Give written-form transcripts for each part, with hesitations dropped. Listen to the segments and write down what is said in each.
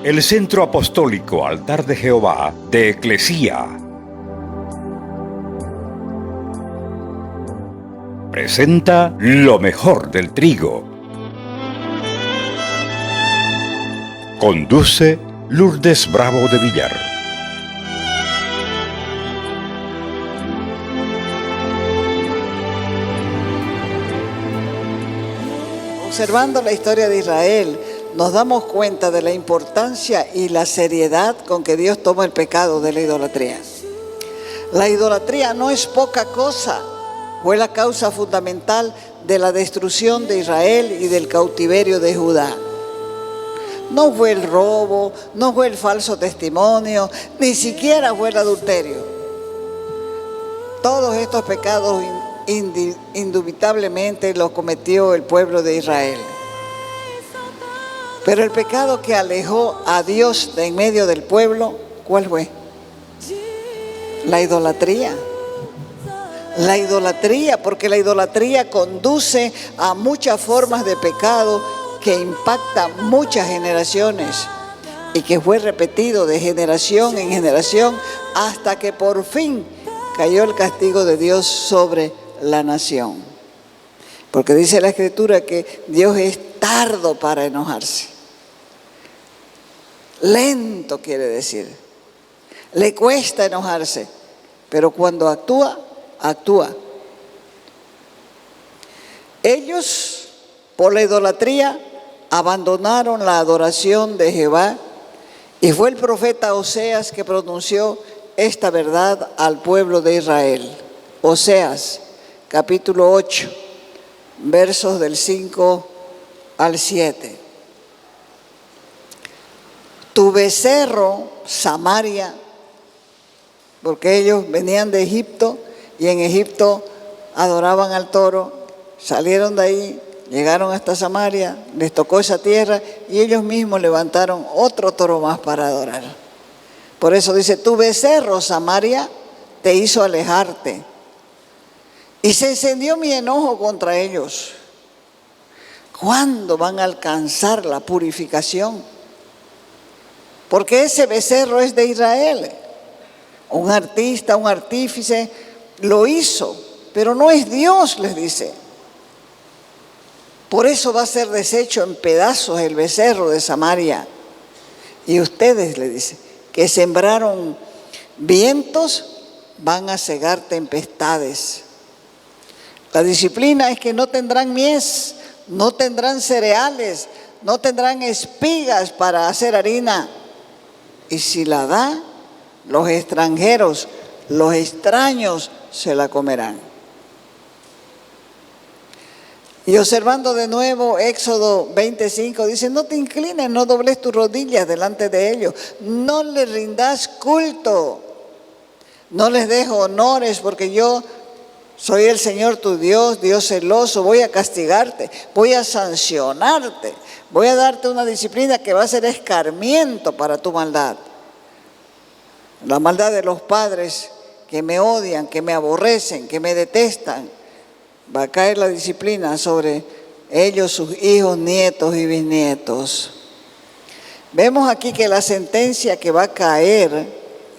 el Centro Apostólico Altar de Jehová de Eclesía presenta lo mejor del trigo. Conduce Lourdes Bravo de Villar. Observando la historia de Israel, nos damos cuenta de la importancia y la seriedad con que Dios toma el pecado de la idolatría. La idolatría no es poca cosa, fue la causa fundamental de la destrucción de Israel y del cautiverio de Judá. No fue el robo, no fue el falso testimonio, ni siquiera fue el adulterio. Todos estos pecados indubitablemente los cometió el pueblo de Israel. Pero el pecado que alejó a Dios de en medio del pueblo, ¿cuál fue? La idolatría. La idolatría, porque la idolatría conduce a muchas formas de pecado que impactan muchas generaciones y que fue repetido de generación en generación hasta que por fin cayó el castigo de Dios sobre la nación. Porque dice la Escritura que Dios es tardo para enojarse. Lento quiere decir. Le cuesta enojarse, pero cuando actúa, actúa. Ellos, por la idolatría, abandonaron la adoración de Jehová y fue el profeta Oseas que pronunció esta verdad al pueblo de Israel. Oseas, capítulo 8, versos del 5 al 7. Tu becerro, Samaria, porque ellos venían de Egipto y en Egipto adoraban al toro, salieron de ahí, llegaron hasta Samaria, les tocó esa tierra y ellos mismos levantaron otro toro más para adorar. Por eso dice, tu becerro, Samaria, te hizo alejarte. Y se encendió mi enojo contra ellos. ¿Cuándo van a alcanzar la purificación? Porque ese becerro es de Israel. Un artista, un artífice lo hizo, pero no es Dios, les dice. Por eso va a ser deshecho en pedazos el becerro de Samaria. Y ustedes, le dice, que sembraron vientos, van a cegar tempestades. La disciplina es que no tendrán mies, no tendrán cereales, no tendrán espigas para hacer harina. Y si la da, los extranjeros, los extraños se la comerán. Y observando de nuevo Éxodo 25, dice, no te inclines, no dobles tus rodillas delante de ellos, no les rindas culto, no les des honores, porque yo soy el Señor tu Dios, Dios celoso, voy a castigarte, voy a sancionarte, voy a darte una disciplina que va a ser escarmiento para tu maldad. La maldad de los padres que me odian, que me aborrecen, que me detestan, va a caer la disciplina sobre ellos, sus hijos, nietos y bisnietos. Vemos aquí que la sentencia que va a caer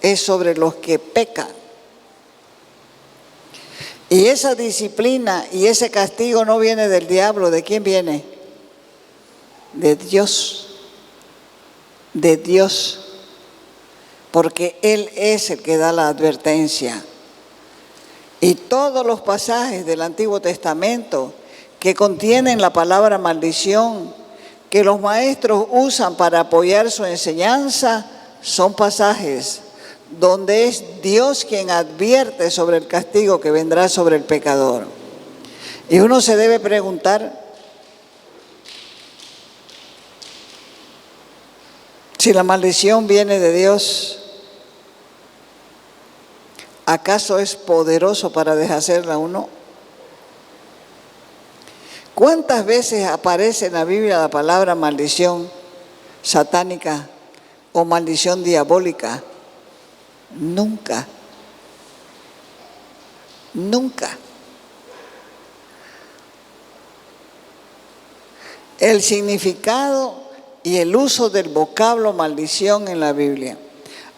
es sobre los que pecan. Y esa disciplina y ese castigo no viene del diablo. ¿De quién viene? De Dios. De Dios. Porque Él es el que da la advertencia. Y todos los pasajes del Antiguo Testamento que contienen la palabra maldición, que los maestros usan para apoyar su enseñanza, son pasajes donde es Dios quien advierte sobre el castigo que vendrá sobre el pecador. Y uno se debe preguntar si la maldición viene de Dios. ¿Acaso es poderoso para deshacerla a uno? ¿Cuántas veces aparece en la Biblia la palabra maldición satánica o maldición diabólica? Nunca. Nunca. El significado y el uso del vocablo maldición en la Biblia.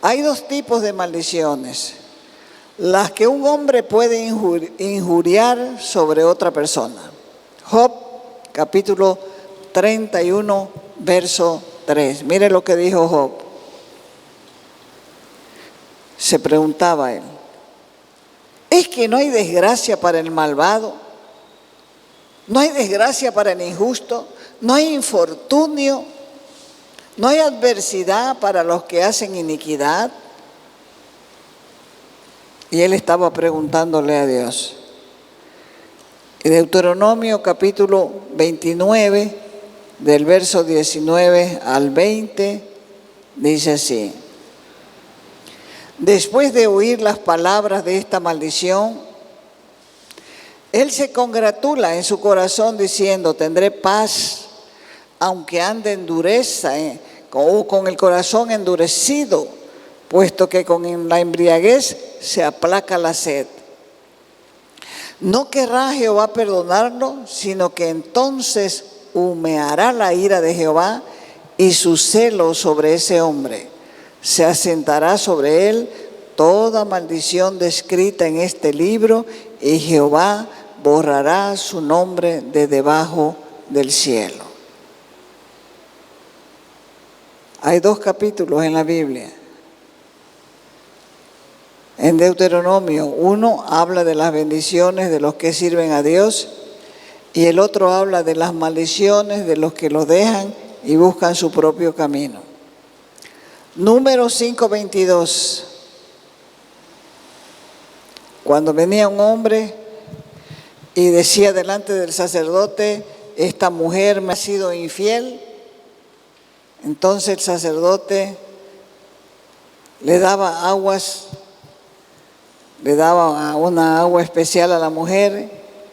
Hay dos tipos de maldiciones: las que un hombre puede injuriar sobre otra persona. Job, capítulo 31, verso 3. Mire lo que dijo Job. Se preguntaba él: ¿es que no hay desgracia para el malvado? ¿No hay desgracia para el injusto? ¿No hay infortunio? ¿No hay adversidad para los que hacen iniquidad? Y él estaba preguntándole a Dios. En Deuteronomio capítulo 29, del verso 19 al 20, dice así: después de oír las palabras de esta maldición, él se congratula en su corazón diciendo: tendré paz, aunque ande en dureza, o con el corazón endurecido, puesto que con la embriaguez se aplaca la sed. No querrá Jehová perdonarlo, sino que entonces humeará la ira de Jehová y su celo sobre ese hombre. Se asentará sobre él toda maldición descrita en este libro, y Jehová borrará su nombre de debajo del cielo. Hay dos capítulos en la Biblia. En Deuteronomio, uno habla de las bendiciones de los que sirven a Dios, y el otro habla de las maldiciones de los que lo dejan y buscan su propio camino. Números 5:22. Cuando venía un hombre y decía delante del sacerdote: esta mujer me ha sido infiel, entonces el sacerdote le daba una agua especial a la mujer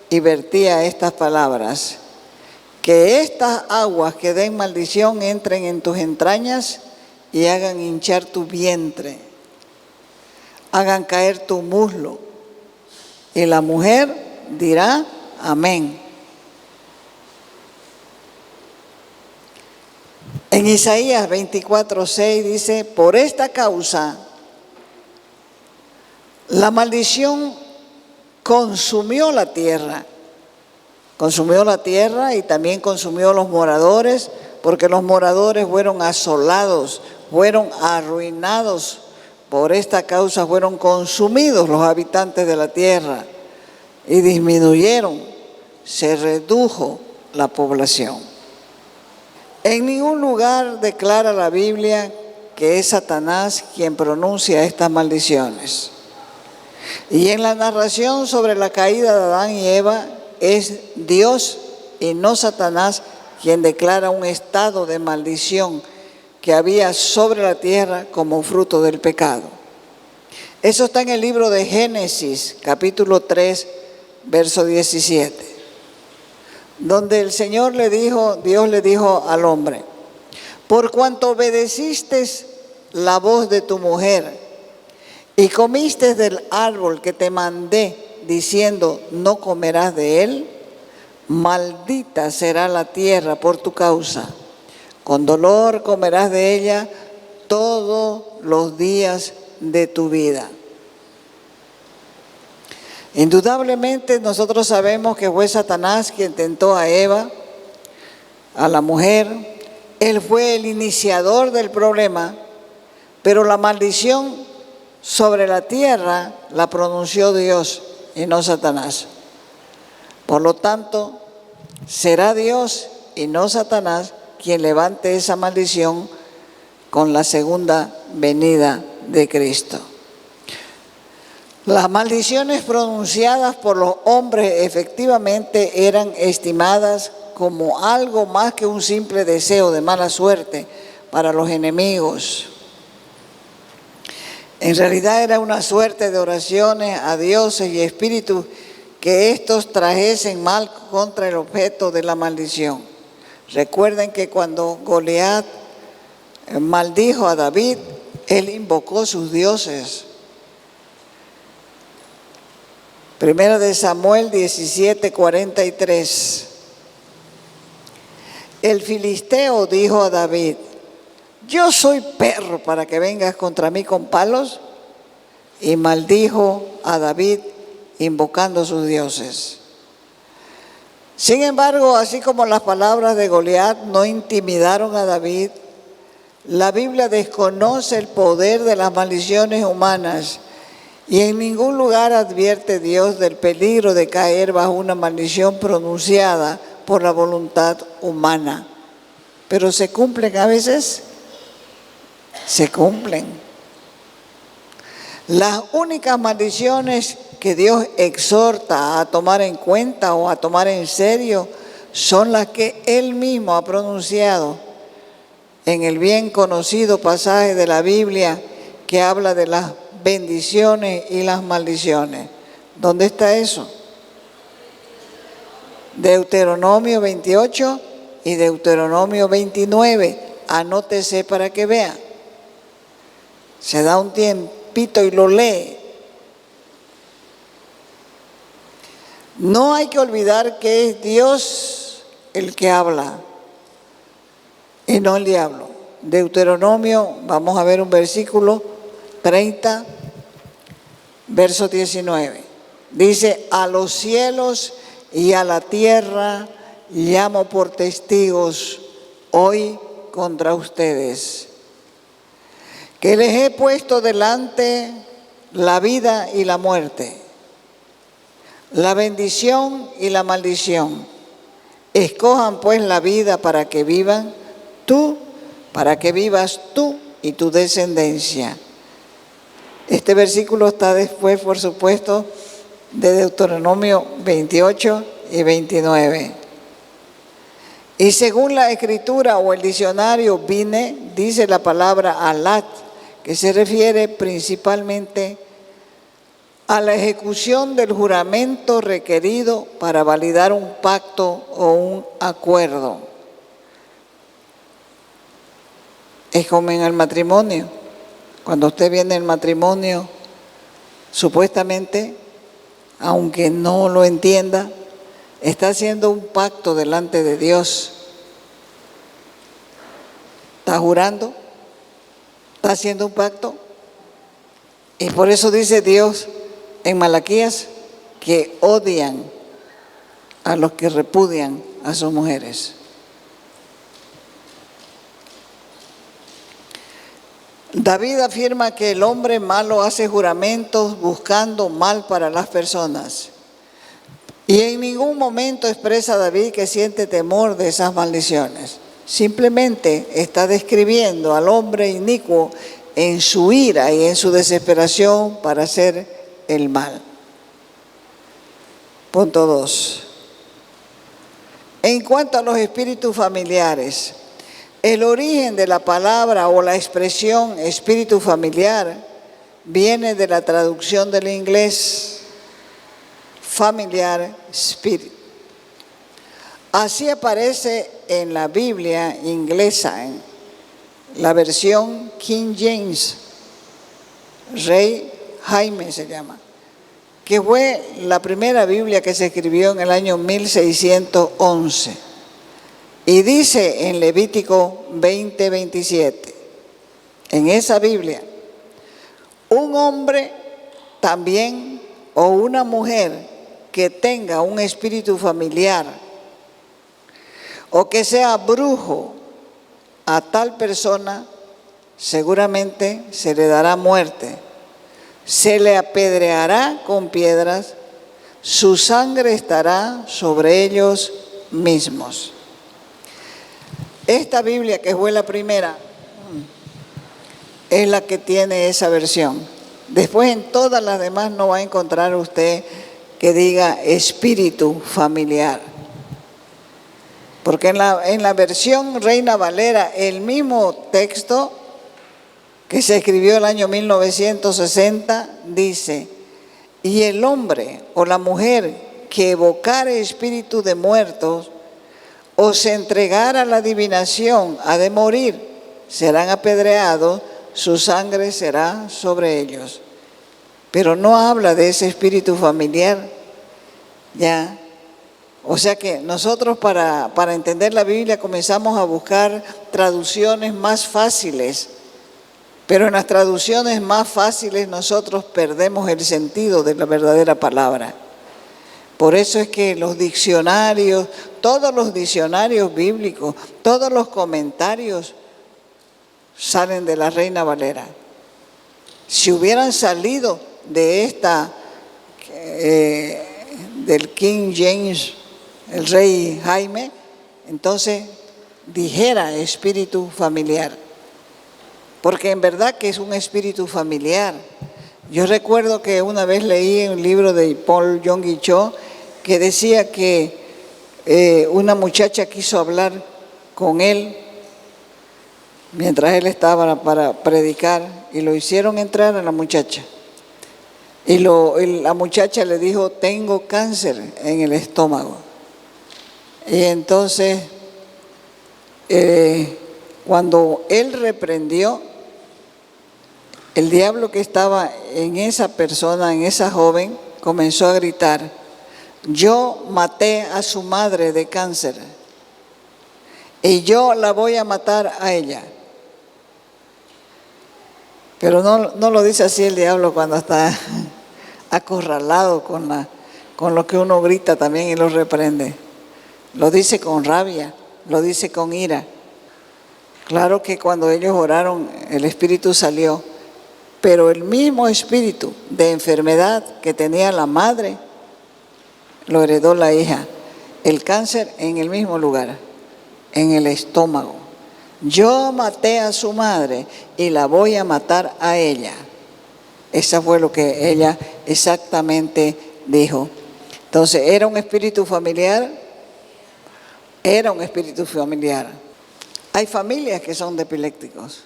y vertía estas palabras: que estas aguas que den maldición entren en tus entrañas y hagan hinchar tu vientre, hagan caer tu muslo. Y la mujer dirá: amén. En Isaías 24:6 dice: por esta causa la maldición consumió la tierra y también consumió los moradores, porque los moradores fueron asolados, fueron arruinados. Por esta causa fueron consumidos los habitantes de la tierra y disminuyeron, se redujo la población. En ningún lugar declara la Biblia que es Satanás quien pronuncia estas maldiciones. Y en la narración sobre la caída de Adán y Eva, es Dios y no Satanás quien declara un estado de maldición que había sobre la tierra como fruto del pecado. Eso está en el libro de Génesis, capítulo 3, verso 17, donde el Señor Dios le dijo al hombre: por cuanto obedeciste la voz de tu mujer y comiste del árbol que te mandé, diciendo: no comerás de él, maldita será la tierra por tu causa. Con dolor comerás de ella todos los días de tu vida. Indudablemente nosotros sabemos que fue Satanás quien tentó a Eva, a la mujer. Él fue el iniciador del problema, pero la maldición sobre la tierra la pronunció Dios y no Satanás. Por lo tanto, será Dios y no Satanás quien levante esa maldición con la segunda venida de Cristo. Las maldiciones pronunciadas por los hombres efectivamente eran estimadas como algo más que un simple deseo de mala suerte para los enemigos. En realidad era una suerte de oraciones a dioses y espíritus que estos trajesen mal contra el objeto de la maldición. Recuerden que cuando Goliat maldijo a David, él invocó sus dioses. Primera de Samuel 17:43. el filisteo dijo a David: yo soy perro para que vengas contra mí con palos. Y maldijo a David invocando a sus dioses. Sin embargo, así como las palabras de Goliat no intimidaron a David, la Biblia desconoce el poder de las maldiciones humanas y en ningún lugar advierte Dios del peligro de caer bajo una maldición pronunciada por la voluntad humana. Pero se cumplen a veces, se cumplen. Las únicas maldiciones que Dios exhorta a tomar en cuenta o a tomar en serio son las que Él mismo ha pronunciado en el bien conocido pasaje de la Biblia que habla de las bendiciones y las maldiciones. ¿Dónde está eso? Deuteronomio 28 y Deuteronomio 29. Anótese para que vea. Se da un tiempito y lo lee. No hay que olvidar que es Dios el que habla y no el diablo. Deuteronomio, vamos a ver un versículo 30, verso 19. Dice: a los cielos y a la tierra llamo por testigos hoy contra ustedes, que les he puesto delante la vida y la muerte, la bendición y la maldición. Escojan pues la vida para que vivas tú y tu descendencia. Este versículo está después, por supuesto, de Deuteronomio 28 y 29. Y según la escritura o el diccionario Vine, dice la palabra alat, que se refiere principalmente a la ejecución del juramento requerido para validar un pacto o un acuerdo. Es como en el matrimonio. Cuando usted viene al matrimonio, supuestamente, aunque no lo entienda, está haciendo un pacto delante de Dios. ¿Está jurando? ¿Está haciendo un pacto? Y por eso dice Dios en Malaquías que odian a los que repudian a sus mujeres. David afirma que el hombre malo hace juramentos buscando mal para las personas. Y en ningún momento expresa David que siente temor de esas maldiciones. Simplemente está describiendo al hombre inicuo en su ira y en su desesperación para hacer el mal. Punto 2. En cuanto a los espíritus familiares, el origen de la palabra o la expresión espíritu familiar viene de la traducción del inglés familiar spirit. Así aparece en la Biblia inglesa, en la versión King James, Rey Jaime se llama, que fue la primera Biblia que se escribió en el año 1611. Y dice en Levítico 20:27, en esa Biblia: un hombre también o una mujer que tenga un espíritu familiar o que sea brujo, a tal persona seguramente se le dará muerte, se le apedreará con piedras, su sangre estará sobre ellos mismos. Esta Biblia, que fue la primera, es la que tiene esa versión. Después en todas las demás no va a encontrar usted que diga espíritu familiar. Porque en la versión Reina Valera, el mismo texto que se escribió el año 1960 dice: y el hombre o la mujer que evocare espíritu de muertos o se entregara a la adivinación, ha de morir, serán apedreados, su sangre será sobre ellos. Pero no habla de ese espíritu familiar, ya, O sea que nosotros para entender la Biblia comenzamos a buscar traducciones más fáciles, pero en las traducciones más fáciles nosotros perdemos el sentido de la verdadera palabra. Por eso es que los diccionarios, todos los diccionarios bíblicos, todos los comentarios salen de la Reina Valera. Si hubieran salido de esta, del King James, el rey Jaime, entonces dijera espíritu familiar. Porque en verdad que es un espíritu familiar. Yo recuerdo que una vez leí un libro de Paul Yonggi Cho que decía que una muchacha quiso hablar con él mientras él estaba para predicar y lo hicieron entrar a la muchacha. Y la muchacha le dijo, tengo cáncer en el estómago. Y entonces, cuando él reprendió, el diablo que estaba en esa persona, en esa joven, comenzó a gritar, yo maté a su madre de cáncer y yo la voy a matar a ella. Pero no lo dice así el diablo cuando está acorralado con lo que uno grita también y lo reprende. Lo dice con rabia, lo dice con ira. Claro que cuando ellos oraron, el espíritu salió, pero el mismo espíritu de enfermedad que tenía la madre, lo heredó la hija. El cáncer en el mismo lugar, en el estómago. Yo maté a su madre y la voy a matar a ella. Eso fue lo que ella exactamente dijo. Entonces, ¿era un espíritu familiar? Era un espíritu familiar. Hay familias que son de epilépticos.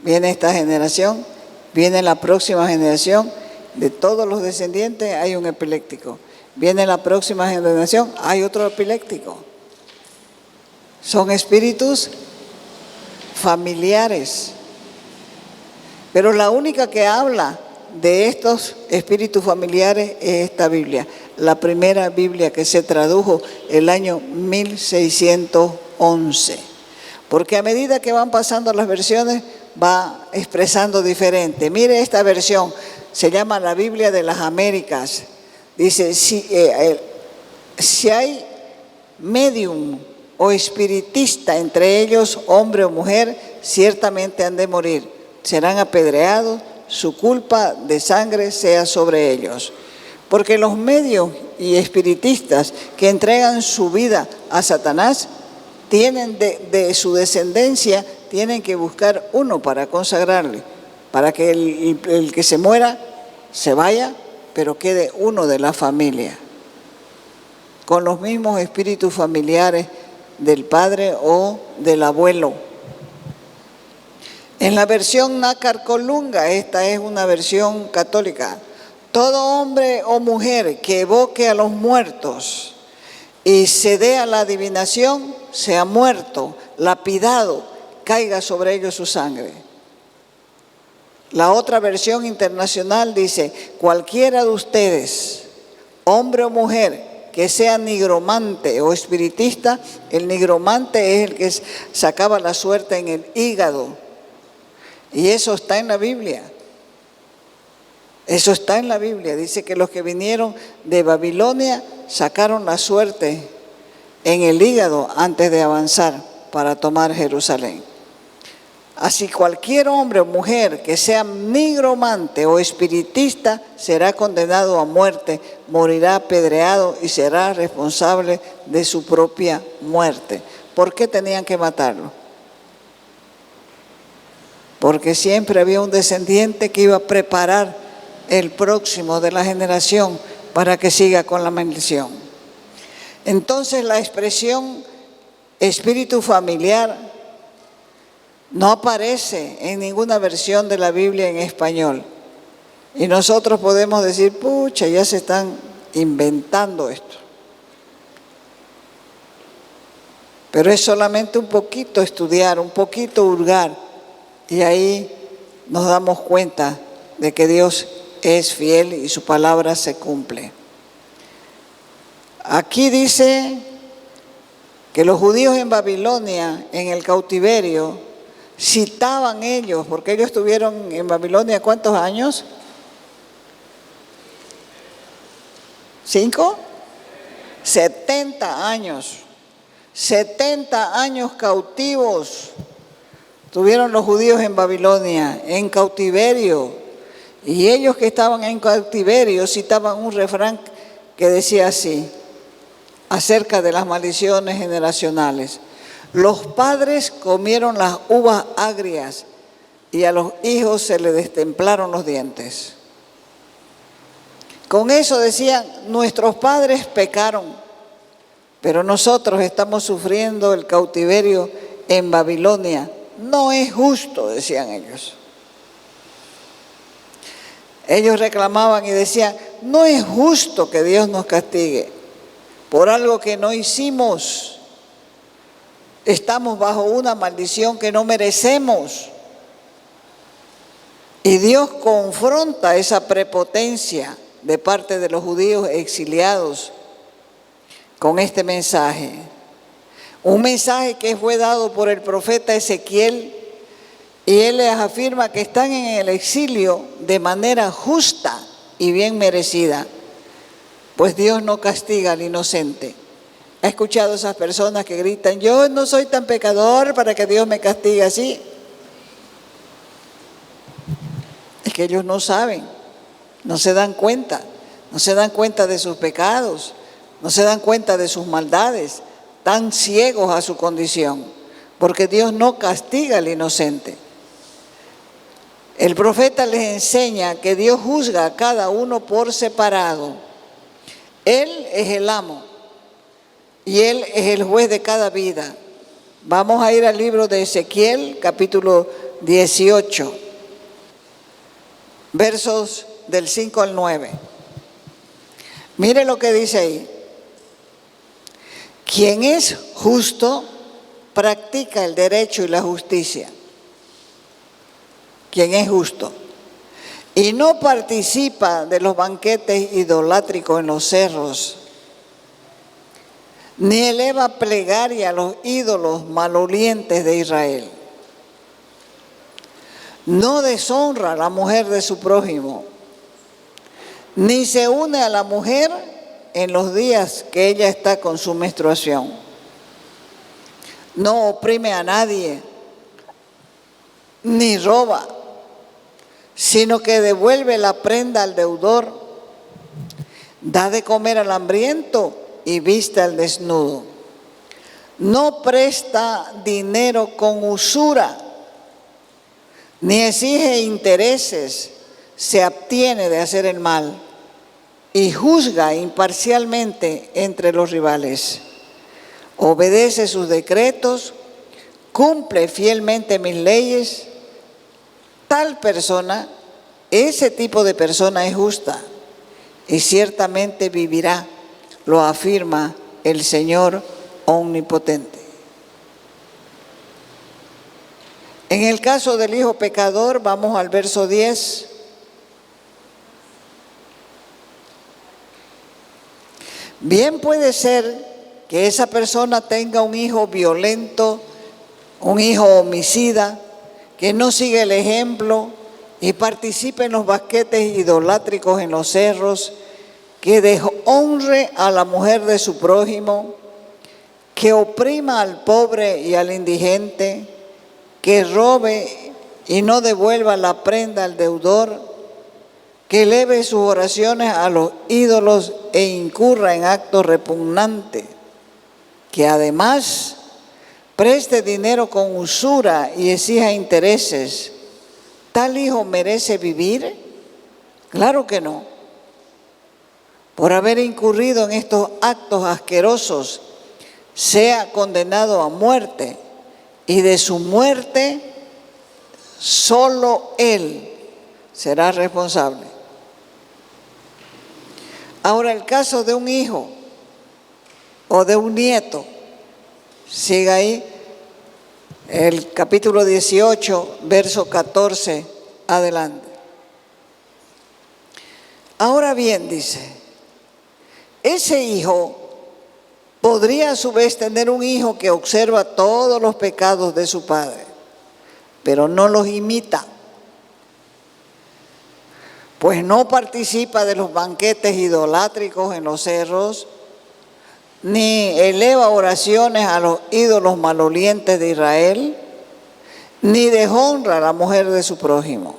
Viene esta generación, viene la próxima generación, de todos los descendientes hay un epiléptico. Viene la próxima generación, hay otro epiléptico. Son espíritus familiares. Pero la única que habla de estos espíritus familiares es esta Biblia. La primera Biblia que se tradujo el año 1611. Porque a medida que van pasando las versiones, va expresando diferente. Mire esta versión, se llama la Biblia de las Américas. Dice, si hay medium o espiritista entre ellos, hombre o mujer, ciertamente han de morir. Serán apedreados, su culpa de sangre sea sobre ellos. Porque los medios y espiritistas que entregan su vida a Satanás, tienen de su descendencia, tienen que buscar uno para consagrarle, para que el que se muera se vaya, pero quede uno de la familia, con los mismos espíritus familiares del padre o del abuelo. En la versión Nácar Colunga, esta es una versión católica, todo hombre o mujer que evoque a los muertos y se dé a la adivinación, sea muerto, lapidado, caiga sobre ellos su sangre. La otra versión internacional dice, cualquiera de ustedes, hombre o mujer, que sea nigromante o espiritista, el nigromante es el que sacaba la suerte en el hígado. Y eso está en la Biblia. Eso está en la Biblia. Dice que los que vinieron de Babilonia sacaron la suerte en el hígado antes de avanzar para tomar Jerusalén. Así cualquier hombre o mujer que sea nigromante o espiritista será condenado a muerte, morirá apedreado y será responsable de su propia muerte. ¿Por qué tenían que matarlo? Porque siempre había un descendiente que iba a preparar el próximo de la generación para que siga con la maldición. Entonces la expresión espíritu familiar no aparece en ninguna versión de la Biblia en español. Y nosotros podemos decir, pucha, ya se están inventando esto. Pero es solamente un poquito estudiar, un poquito hurgar, y ahí nos damos cuenta de que Dios es fiel y su palabra se cumple. Aquí dice que los judíos en Babilonia, en el cautiverio, citaban ellos, porque ellos estuvieron en Babilonia ¿cuántos años? ¿5? 70 años. 70 años cautivos tuvieron los judíos en Babilonia, en cautiverio. Y ellos que estaban en cautiverio citaban un refrán que decía así, acerca de las maldiciones generacionales. Los padres comieron las uvas agrias y a los hijos se les destemplaron los dientes. Con eso decían, nuestros padres pecaron, pero nosotros estamos sufriendo el cautiverio en Babilonia. No es justo, decían ellos. Ellos reclamaban y decían, no es justo que Dios nos castigue por algo que no hicimos. Estamos bajo una maldición que no merecemos. Y Dios confronta esa prepotencia de parte de los judíos exiliados con este mensaje. Un mensaje que fue dado por el profeta Ezequiel, y él les afirma que están en el exilio de manera justa y bien merecida, pues Dios no castiga al inocente. ¿Ha escuchado a esas personas que gritan, yo no soy tan pecador para que Dios me castigue así? Es que ellos no saben, no se dan cuenta de sus pecados, no se dan cuenta de sus maldades, tan ciegos a su condición, porque Dios no castiga al inocente. El profeta les enseña que Dios juzga a cada uno por separado. Él es el amo y Él es el juez de cada vida. Vamos a ir al libro de Ezequiel, capítulo 18, versos del 5 al 9. Mire lo que dice ahí. Quien es justo practica el derecho y la justicia. Quien es justo. Y no participa de los banquetes idolátricos en los cerros, ni eleva plegaria a los ídolos malolientes de Israel. No deshonra a la mujer de su prójimo, ni se une a la mujer en los días que ella está con su menstruación. No oprime a nadie, ni roba, sino que devuelve la prenda al deudor, da de comer al hambriento y viste al desnudo. No presta dinero con usura, ni exige intereses, se abstiene de hacer el mal y juzga imparcialmente entre los rivales. Obedece sus decretos, cumple fielmente mis leyes. Tal persona, ese tipo de persona es justa y ciertamente vivirá, lo afirma el Señor omnipotente. En el caso del hijo pecador, vamos al verso 10. Bien puede ser que esa persona tenga un hijo violento, un hijo homicida, que no sigue el ejemplo y participe en los banquetes idolátricos en los cerros, que deshonre a la mujer de su prójimo, que oprima al pobre y al indigente, que robe y no devuelva la prenda al deudor, que eleve sus oraciones a los ídolos e incurra en actos repugnantes, que además preste dinero con usura y exija intereses. ¿Tal hijo merece vivir? Claro que no. Por haber incurrido en estos actos asquerosos, sea condenado a muerte, y de su muerte solo él será responsable. Ahora, el caso de un hijo o de un nieto, siga ahí, el capítulo 18, verso 14, adelante. Ahora bien, dice, ese hijo podría a su vez tener un hijo que observa todos los pecados de su padre, pero no los imita, pues no participa de los banquetes idolátricos en los cerros, ni eleva oraciones a los ídolos malolientes de Israel, ni deshonra a la mujer de su prójimo.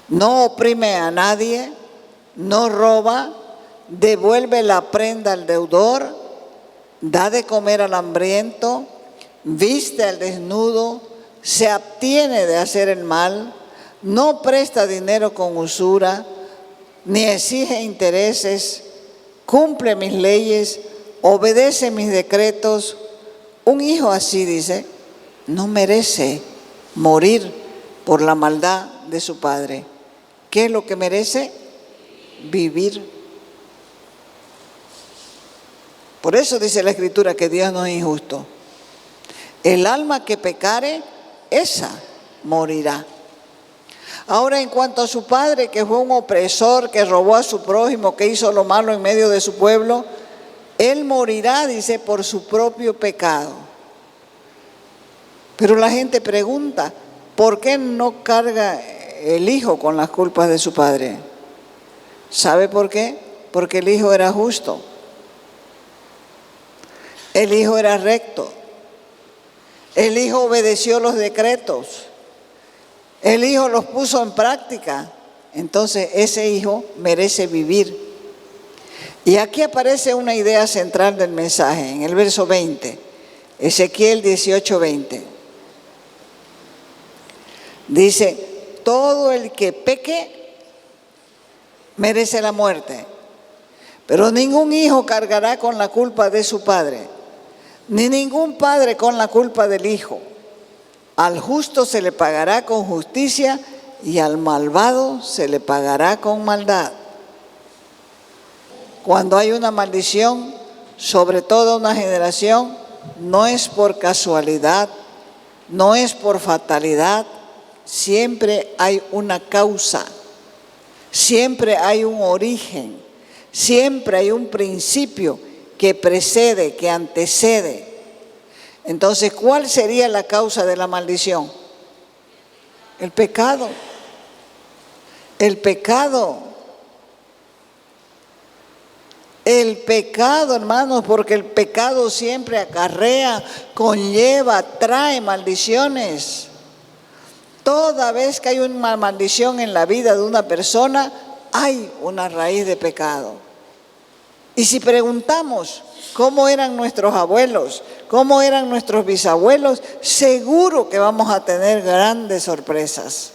No oprime a nadie, no roba, devuelve la prenda al deudor, da de comer al hambriento, viste al desnudo, se abstiene de hacer el mal, no presta dinero con usura, ni exige intereses, cumple mis leyes, obedece mis decretos. Un hijo así, dice, no merece morir por la maldad de su padre. ¿Qué es lo que merece? Vivir. Por eso dice la Escritura que Dios no es injusto. El alma que pecare, esa morirá. Ahora, en cuanto a su padre, que fue un opresor, que robó a su prójimo, que hizo lo malo en medio de su pueblo, él morirá, dice, por su propio pecado. Pero la gente pregunta, ¿por qué no carga el hijo con las culpas de su padre? ¿Sabe por qué? Porque el hijo era justo. El hijo era recto. El hijo obedeció los decretos. El hijo los puso en práctica. Entonces ese hijo merece vivir. Y aquí aparece una idea central del mensaje, en el verso 20, Ezequiel 18:20. Dice, todo el que peque merece la muerte, pero ningún hijo cargará con la culpa de su padre, ni ningún padre con la culpa del hijo. Al justo se le pagará con justicia y al malvado se le pagará con maldad. Cuando hay una maldición sobre toda una generación, no es por casualidad, no es por fatalidad, siempre hay una causa, siempre hay un origen, siempre hay un principio que precede, que antecede. Entonces, ¿cuál sería la causa de la maldición? El pecado. El pecado. El pecado, hermanos, porque el pecado siempre acarrea, conlleva, trae maldiciones. Toda vez que hay una maldición en la vida de una persona, hay una raíz de pecado. Y si preguntamos cómo eran nuestros abuelos, cómo eran nuestros bisabuelos, seguro que vamos a tener grandes sorpresas,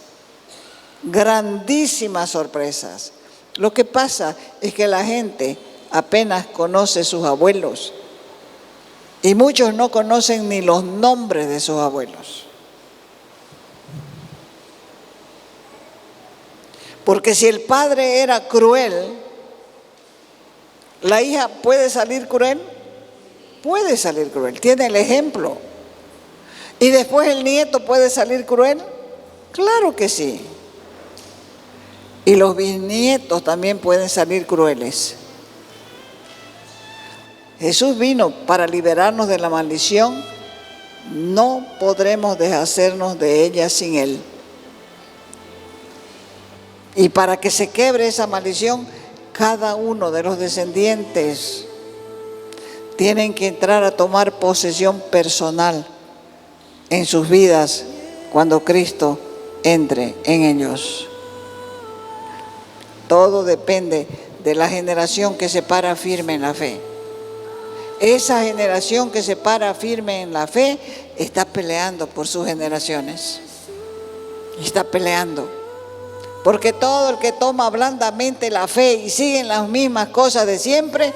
grandísimas sorpresas. Lo que pasa es que la gente apenas conoce sus abuelos y muchos no conocen ni los nombres de sus abuelos. Porque si el padre era cruel, ¿la hija puede salir cruel? Puede salir cruel, tiene el ejemplo. ¿Y después el nieto puede salir cruel? Claro que sí. Y los bisnietos también pueden salir crueles. Jesús vino para liberarnos de la maldición, no podremos deshacernos de ella sin Él. Y para que se quebre esa maldición, cada uno de los descendientes tienen que entrar a tomar posesión personal en sus vidas cuando Cristo entre en ellos. Todo depende de la generación que se para firme en la fe. Esa generación que se para firme en la fe está peleando por sus generaciones. Está peleando. Porque todo el que toma blandamente la fe y sigue en las mismas cosas de siempre,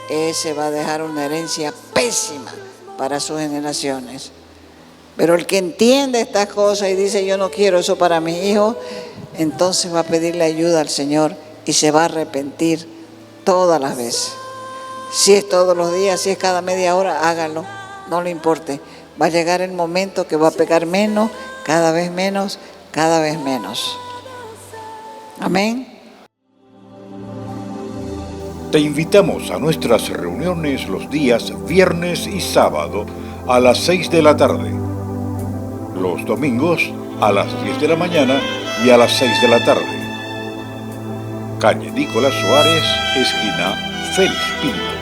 ese va a dejar una herencia pésima para sus generaciones. Pero el que entiende estas cosas y dice, yo no quiero eso para mis hijos, entonces va a pedirle ayuda al Señor y se va a arrepentir todas las veces. Si es todos los días, si es cada media hora, hágalo, no le importe. Va a llegar el momento que va a pecar menos, cada vez menos, cada vez menos. Amén. Te invitamos a nuestras reuniones los días viernes y sábado a las 6 de la tarde. Los domingos a las 10 de la mañana y a las 6 de la tarde. Calle Nicolás Suárez, esquina Félix Pinto.